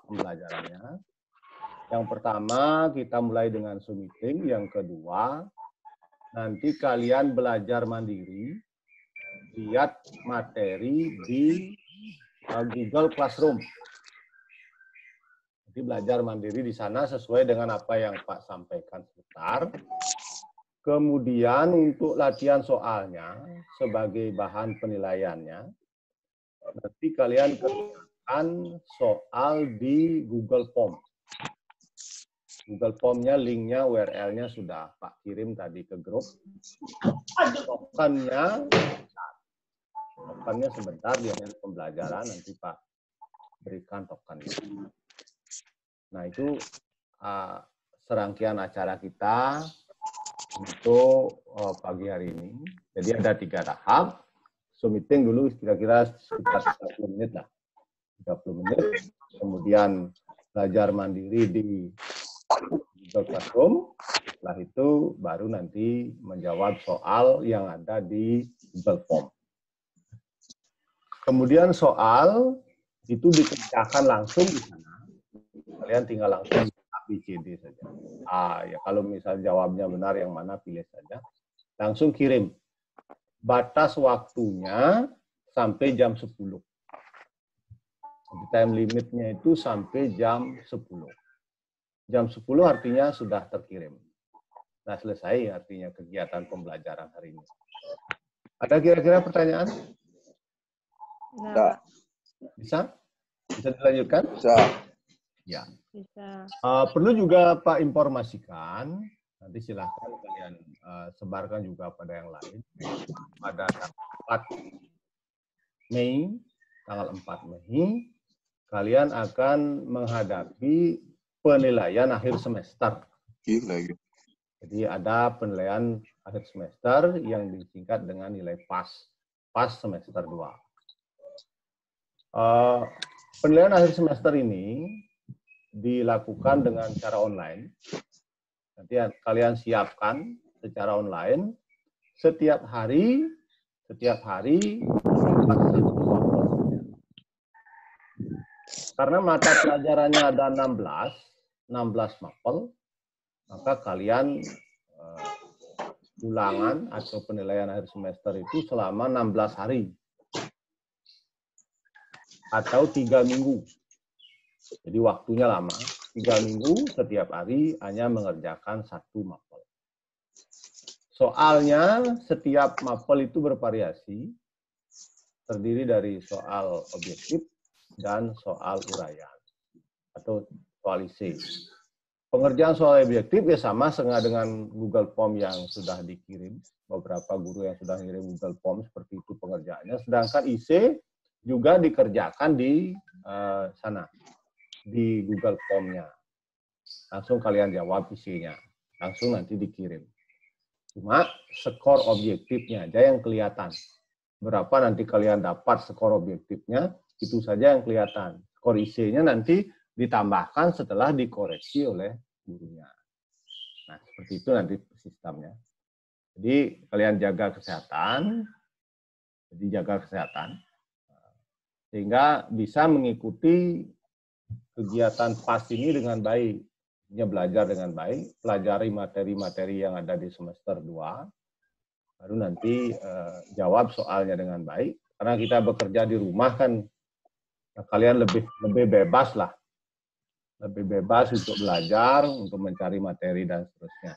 pembelajarannya. Yang pertama, kita mulai dengan Zoom meeting. Yang kedua, nanti kalian belajar mandiri, lihat materi di Google Classroom. Jadi belajar mandiri di sana sesuai dengan apa yang Pak sampaikan sebentar. Kemudian untuk latihan soalnya sebagai bahan penilaiannya, nanti kalian kerjakan soal di Google Form. Google Form-nya, link-nya, URL-nya sudah Pak kirim tadi ke grup. Tokennya sebentar di akhir pembelajaran, nanti Pak berikan tokennya. Nah, itu serangkaian acara kita untuk pagi hari ini. Jadi ada 3 tahap. Zoom meeting dulu kira-kira sekitar 30 menit lah. 30 menit. Kemudian belajar mandiri di Google Classroom. Setelah itu baru nanti menjawab soal yang ada di Google Form. Kemudian soal itu dikerjakan langsung di sana. Kalian tinggal langsung ABCD saja. Ya kalau misal jawabnya benar yang mana pilih saja. Langsung kirim. Batas waktunya sampai jam 10. Jadi time limitnya itu sampai jam 10. Jam 10 artinya sudah terkirim. Nah, selesai artinya kegiatan pembelajaran hari ini. Ada kira-kira pertanyaan? Enggak. Bisa? Bisa dilanjutkan? Bisa. Ya. Bisa. Perlu juga Pak informasikan, nanti silahkan kalian sebarkan juga pada yang lain. Pada tanggal 4 Mei, kalian akan menghadapi penilaian akhir semester. Gila. Jadi ada penilaian akhir semester yang disingkat dengan nilai PAS semester 2. Penilaian akhir semester ini dilakukan dengan cara online. Nanti kalian siapkan secara online setiap hari karena mata pelajarannya ada 16 mapel, maka kalian ulangan atau penilaian akhir semester itu selama 16 hari atau 3 minggu. Jadi waktunya lama, 3 minggu setiap hari hanya mengerjakan 1 mapel. Soalnya setiap mapel itu bervariasi, terdiri dari soal objektif dan soal uraian atau soal isi. Pengerjaan soal objektif ya sama dengan Google Form yang sudah dikirim. Beberapa guru yang sudah mengirim Google Form seperti itu pengerjaannya. Sedangkan IC juga dikerjakan di sana, di Google Form-nya. Langsung kalian jawab isinya. Langsung nanti dikirim. Cuma skor objektifnya aja yang kelihatan. Berapa nanti kalian dapat skor objektifnya, itu saja yang kelihatan. Skor IC-nya nanti ditambahkan setelah dikoreksi oleh gurunya. Nah, seperti itu nanti sistemnya. Jadi kalian jaga kesehatan, sehingga bisa mengikuti kegiatan PAS ini dengan baik. Belajar dengan baik, pelajari materi-materi yang ada di semester 2, baru nanti jawab soalnya dengan baik. Karena kita bekerja di rumah kan, kalian lebih bebas lah. Lebih bebas untuk belajar, untuk mencari materi, dan seterusnya.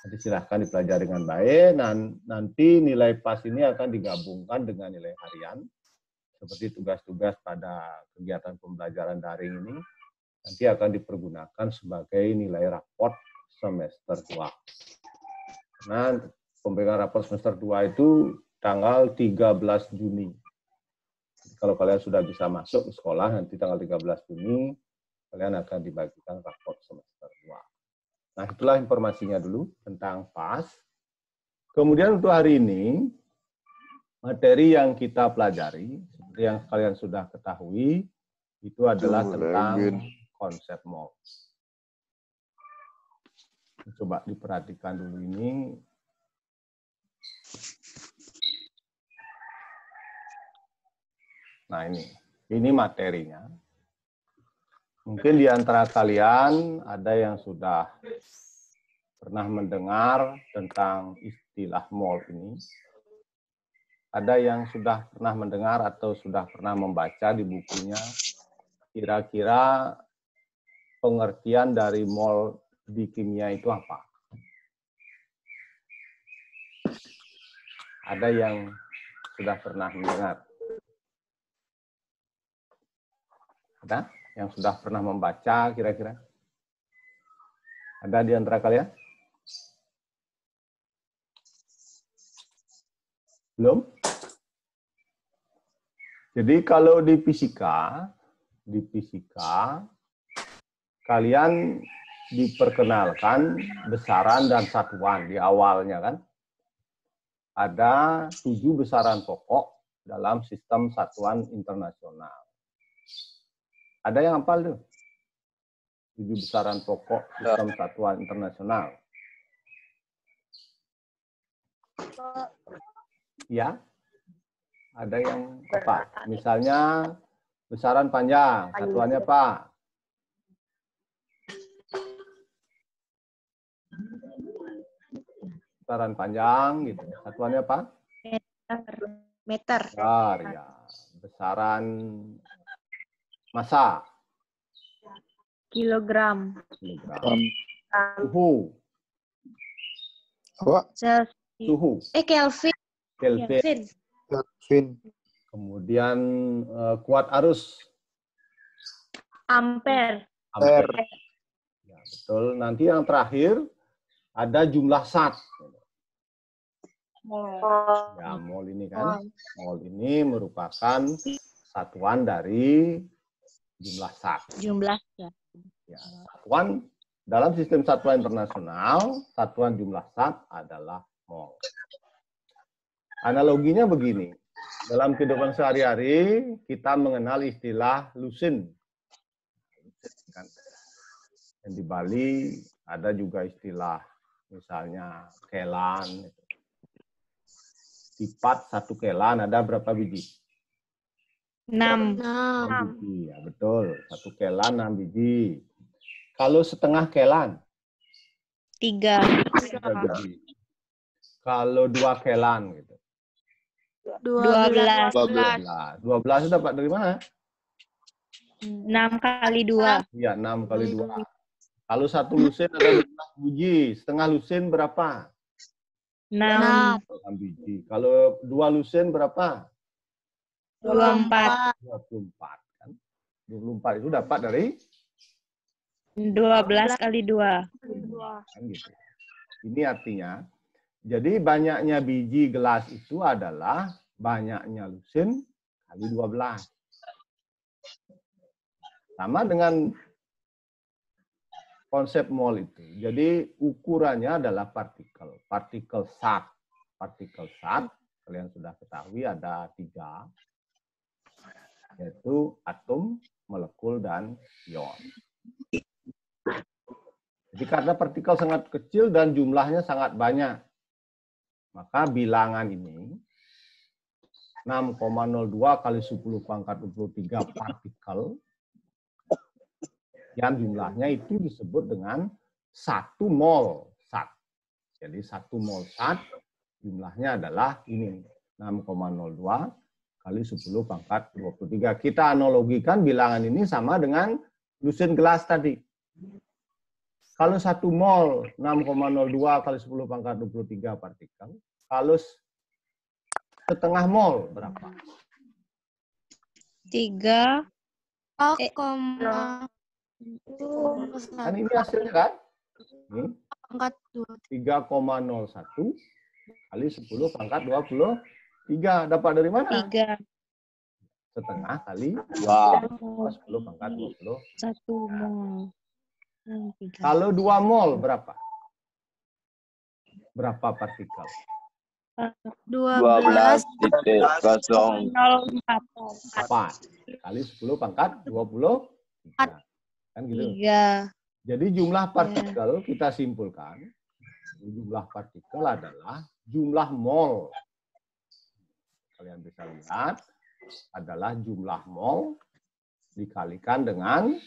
Nanti silahkan dipelajari dengan baik, dan nanti nilai PAS ini akan digabungkan dengan nilai harian, seperti tugas-tugas pada kegiatan pembelajaran daring ini, nanti akan dipergunakan sebagai nilai raport semester 2. Nah, pemberian raport semester 2 itu tanggal 13 Juni. Kalau kalian sudah bisa masuk ke sekolah, nanti tanggal 13 Juni, kalian akan dibagikan raport semester 2. Nah, itulah informasinya dulu tentang PAS. Kemudian untuk hari ini, materi yang kita pelajari, seperti yang kalian sudah ketahui, itu adalah tentang konsep MOL. Coba diperhatikan dulu ini. Nah, ini materinya. Mungkin di antara kalian ada yang sudah pernah mendengar tentang istilah mol ini. Ada yang sudah pernah mendengar atau sudah pernah membaca di bukunya, kira-kira pengertian dari mol di kimia itu apa? Ada yang sudah pernah mendengar? Ada yang sudah pernah membaca kira-kira? Ada di antara kalian? Belum? Jadi kalau di fisika kalian diperkenalkan besaran dan satuan di awalnya kan? Ada 7 besaran pokok dalam sistem satuan internasional. Ada yang hafal tuh? 7 besaran pokok sistem satuan internasional. Ya? Ada yang apa? Misalnya besaran panjang, satuannya apa? Besaran panjang gitu. Satuannya apa? Meter. Ya. Besaran massa. Kilogram. Suhu. Suhu. Kelvin. Kelvin. Kemudian kuat arus. Ampere. Ya, betul. Nanti yang terakhir ada jumlah zat. Ya, mol ini kan. Mol ini merupakan satuan dari jumlah zat. Ya, satuan dalam sistem satuan internasional, satuan jumlah zat adalah mol. Analoginya begini. Dalam kehidupan sehari-hari kita mengenal istilah lusin. Dan di Bali ada juga istilah misalnya kelan. Sifat satu kelan ada berapa biji? 6. 6 biji, ya betul. Satu kelan 6 biji. Kalau setengah kelan? 3 biji. Kalau 2 kelan gitu? 12 itu dapat dari mana? 6 kali 2. Iya, 6 kali 2. Kalau satu lusin ada 12 biji, setengah lusin berapa? 6 biji. Kalau 2 lusin berapa? 24 kan? 24 itu dapat dari 12 kali 2. Kan gitu. Ini artinya, jadi banyaknya biji gelas itu adalah banyaknya lusin kali 12. Sama dengan konsep mol itu. Jadi ukurannya adalah partikel. Partikel zat. Partikel zat, kalian sudah ketahui ada 3. Yaitu atom, molekul, dan ion. Jadi karena partikel sangat kecil dan jumlahnya sangat banyak, maka bilangan ini 6,02 kali 10 pangkat 23 partikel yang jumlahnya itu disebut dengan 1 mol zat. Jadi 1 mol zat jumlahnya adalah ini 6,02 kali 10 pangkat 23. Kita analogikan bilangan ini sama dengan lusin gelas tadi. Kalau 1 mol 6,02 kali 10 pangkat 23 partikel. Kalau setengah mol berapa? 3 Kan ini hasilnya kan? Ini 3,01 kali 10 pangkat 23. Dapat dari mana? 3. Setengah kali 10 pangkat 20. 1 mol. Kalau 2 mol berapa? Berapa partikel? 12,04 kali 10 pangkat 23. Kan gitu. 3. Jadi jumlah partikel kita simpulkan, jumlah partikel adalah jumlah mol. Kalian bisa lihat adalah jumlah mol dikalikan dengan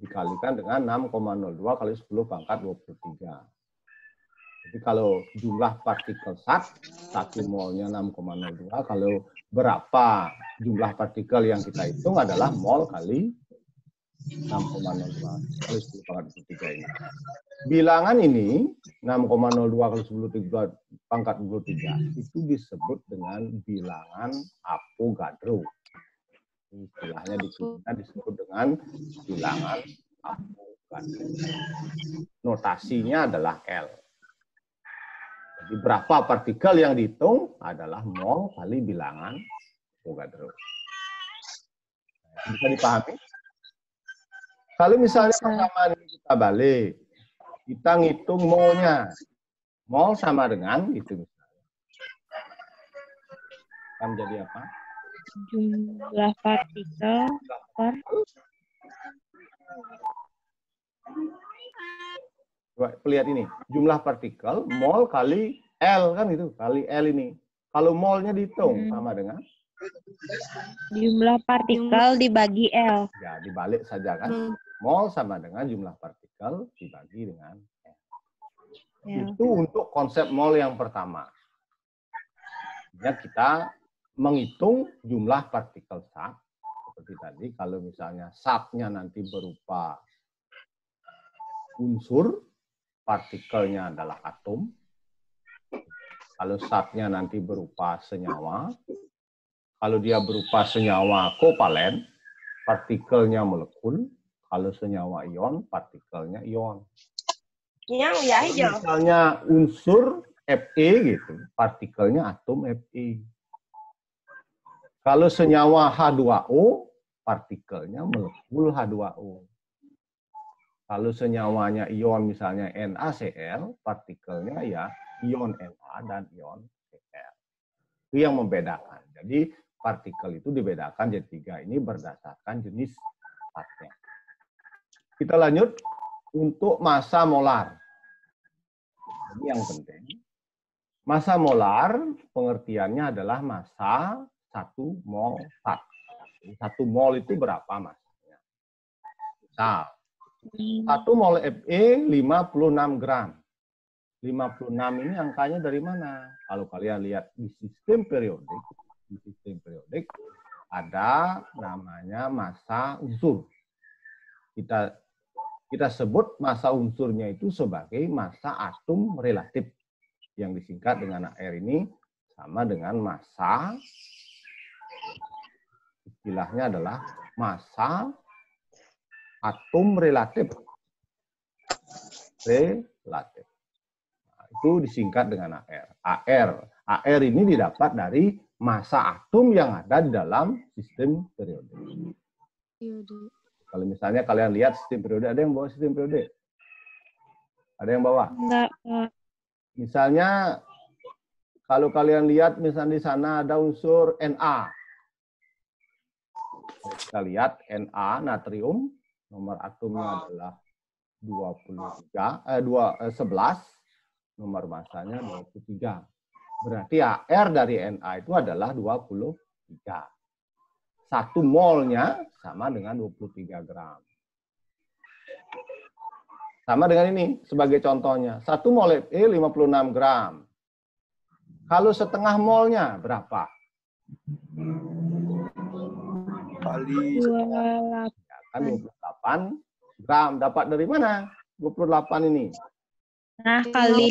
dikalikan dengan 6,02 kali 10 pangkat 23. Jadi kalau jumlah partikel satu molnya 6,02, kalau berapa jumlah partikel yang kita hitung adalah mol kali 6,02 kali 10 pangkat 23 ini. Bilangan ini 6,02 kali 10 pangkat 23 itu disebut dengan bilangan Avogadro. Istilahnya di kimia disebut dengan bilangan Avogadro. Notasinya adalah L. Jadi berapa partikel yang dihitung adalah mol kali bilangan Avogadro. Bisa dipahami? Kalau misalnya persamaan ini kita balik, kita ngitung molnya. Mol sama dengan itu misalnya. Akan jadi apa? Jumlah partikel per lihat ini, jumlah partikel mol kali L kan itu, kali L ini. Kalau molnya dihitung sama dengan jumlah partikel dibagi L. ya dibalik saja kan. Mol sama dengan jumlah partikel dibagi dengan L. Ya. Itu untuk konsep mol yang pertama. Ya, kita menghitung jumlah partikel zat seperti tadi. Kalau misalnya zatnya nanti berupa unsur, partikelnya adalah atom. Kalau zatnya nanti berupa senyawa, kalau dia berupa senyawa kovalen, partikelnya molekul. Kalau senyawa ion, partikelnya ion. Misalnya unsur Fe gitu, partikelnya atom Fe. Kalau senyawa H2O, partikelnya molekul H2O. Kalau senyawanya ion misalnya NaCl, partikelnya ya ion Na dan ion Cl. Itu yang membedakan. Jadi partikel itu dibedakan jadi 3 ini berdasarkan jenis zatnya. Kita lanjut untuk massa molar. Ini yang penting. Massa molar pengertiannya adalah massa 1 mol zat. 1 mol itu berapa massanya? Misal, 1 mol Fe 56 gram. 56 ini angkanya dari mana? Kalau kalian lihat di sistem periodik ada namanya massa unsur. Kita sebut massa unsurnya itu sebagai massa atom relatif yang disingkat dengan AR ini sama dengan massa, istilahnya adalah massa atom relatif. Nah, itu disingkat dengan AR. AR ini didapat dari massa atom yang ada di dalam sistem periodik. Kalau misalnya kalian lihat sistem periode, ada yang bawa sistem periode? Ada yang bawa? Enggak. Misalnya, kalau kalian lihat misalnya di sana ada unsur Na. Kita lihat Na, natrium, nomor atomnya adalah 11, nomor masanya 23. Berarti AR dari Na itu adalah 23. 1 molnya sama dengan 23 gram. Sama dengan ini, sebagai contohnya. 1 mol Fe 56 gram. Kalau setengah molnya berapa? Kali 28. Ya, kan 28 gram. Dapat dari mana? 28 ini. Nah, kali